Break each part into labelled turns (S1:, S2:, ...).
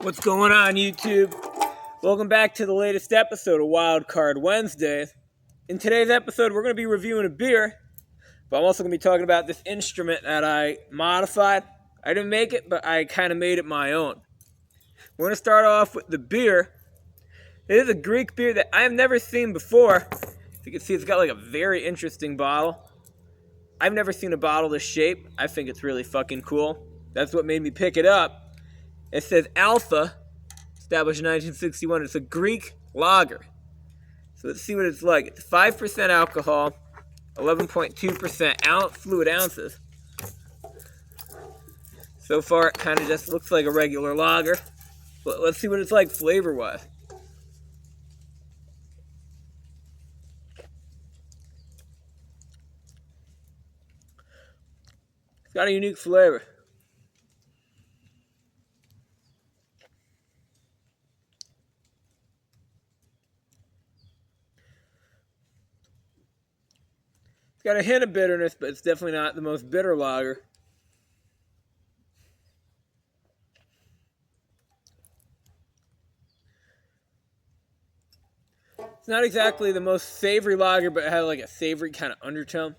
S1: What's going on, YouTube? Welcome back to the latest episode of Wildcard Wednesdays. In today's episode, we're going to be reviewing a beer, but I'm also going to be talking about this instrument that I modified. I didn't make it, but I kind of made it my own. We're going to start off with the beer. It is a Greek beer that I have never seen before. As you can see, it's got like a very interesting bottle. I've never seen a bottle this shape. I think it's really fucking cool. That's what made me pick it up. It says Alfa, established in 1961. It's a Greek lager. So let's see what it's like. It's 5% alcohol, 11.2% fluid ounces. So far, it kind of just looks like a regular lager. But let's see what it's like flavor-wise. It's got a unique flavor. It's got a hint of bitterness, but it's definitely not the most bitter lager. It's not exactly the most savory lager, but it had like a savory kind of undertone.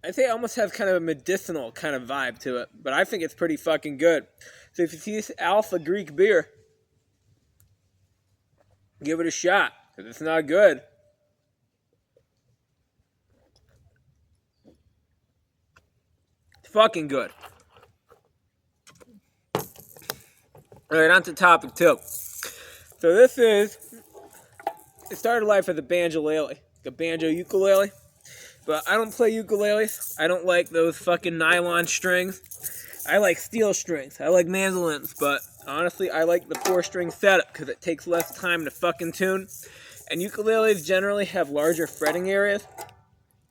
S1: I'd say it almost has kind of a medicinal kind of vibe to it, but I think it's pretty fucking good. So if you see this Alfa Greek beer, give it a shot, because it's not good. It's fucking good. Alright, on to topic 2. So this is, it started life as a banjolele, like a banjo ukulele. But I don't play ukuleles. I don't like those fucking nylon strings. I like steel strings. I like mandolins, but honestly, I like the 4-string setup because it takes less time to fucking tune. And ukuleles generally have larger fretting areas.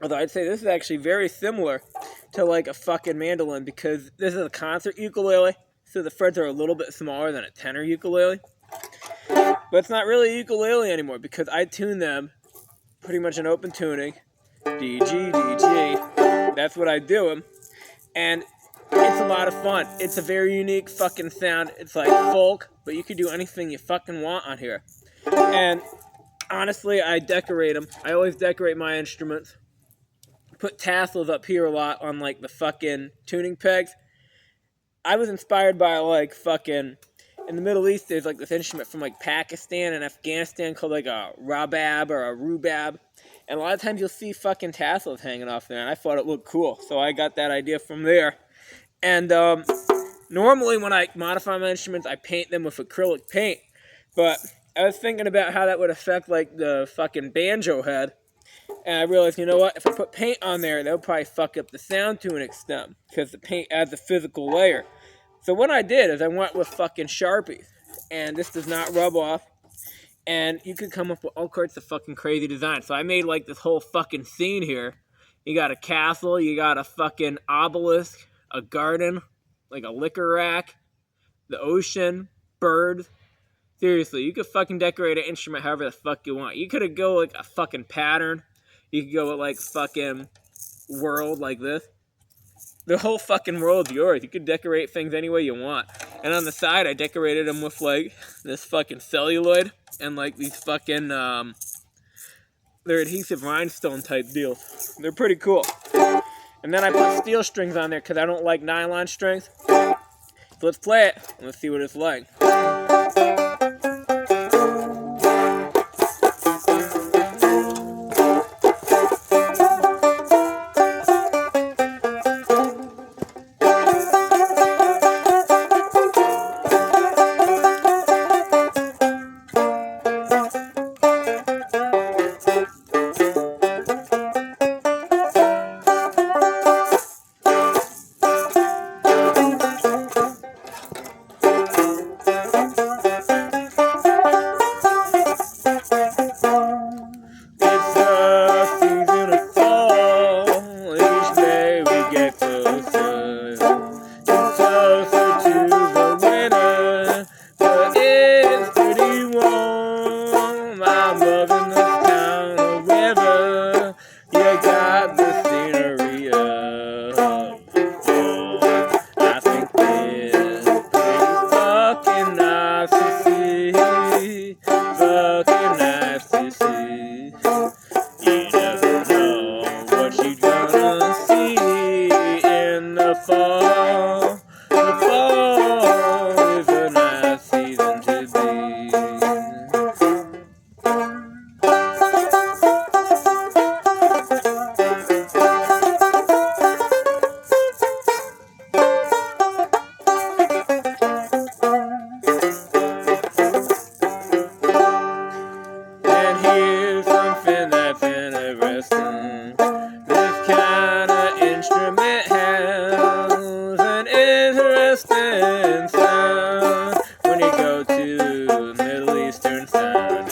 S1: Although I'd say this is actually very similar to like a fucking mandolin because this is a concert ukulele, so the frets are a little bit smaller than a tenor ukulele. But it's not really a ukulele anymore because I tune them pretty much in open tuning. D, G, D, G. That's what I do them. And it's a lot of fun. It's a very unique fucking sound. It's like folk, but you can do anything you fucking want on here. And honestly, I decorate them. I always decorate my instruments. Put tassels up here a lot on like the fucking tuning pegs. I was inspired by like fucking, in the Middle East, there's like this instrument from like Pakistan and Afghanistan called like a rabab or a rubab. And a lot of times you'll see fucking tassels hanging off there, and I thought it looked cool. So I got that idea from there. And normally when I modify my instruments, I paint them with acrylic paint. But I was thinking about how that would affect like the fucking banjo head. And I realized, you know what? If I put paint on there, that would probably fuck up the sound to an extent. Because the paint adds a physical layer. So what I did is I went with fucking Sharpies. And this does not rub off. And you could come up with all sorts of fucking crazy designs. So I made like this whole fucking scene here. You got a castle, you got a fucking obelisk, a garden, like a liquor rack, the ocean, birds. Seriously, you could fucking decorate an instrument however the fuck you want. You could go like a fucking pattern. You could go with like fucking world like this. The whole fucking world's yours. You could decorate things any way you want. And on the side, I decorated them with like this fucking celluloid and like these fucking they're adhesive rhinestone type deals. They're pretty cool. And then I put steel strings on there because I don't like nylon strings. So let's play it and let's see what it's like. I'm loving this town of river. You got here's something that's interesting. This kind of instrument has an interesting sound when you go to Middle Eastern sound.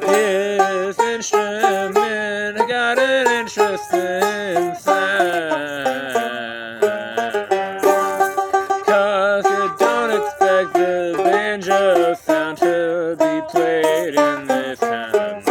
S1: This instrument got an interesting sound, 'cause you don't expect the banjo sound to be played in this kind of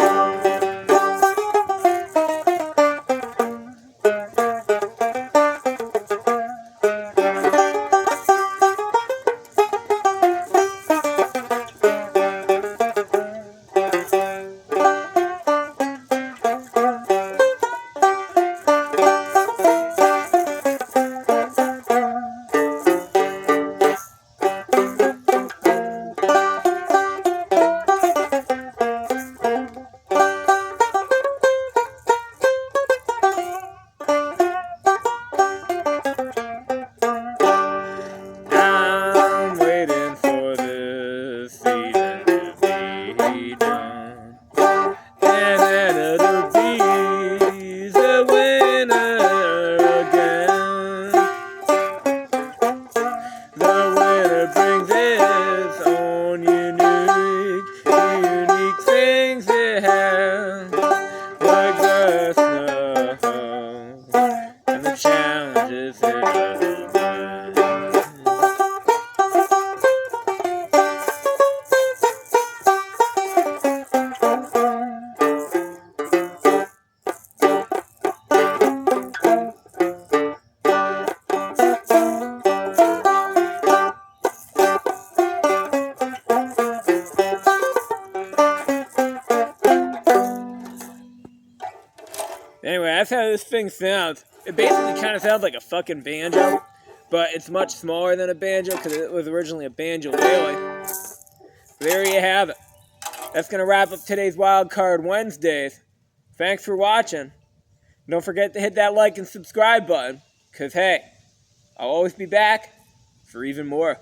S1: Anyway, that's how this thing sounds. It basically kind of sounds like a fucking banjo, but it's much smaller than a banjo because it was originally a banjolele. There you have it. That's going to wrap up today's Wildcard Wednesdays. Thanks for watching. Don't forget to hit that like and subscribe button, because hey, I'll always be back for even more.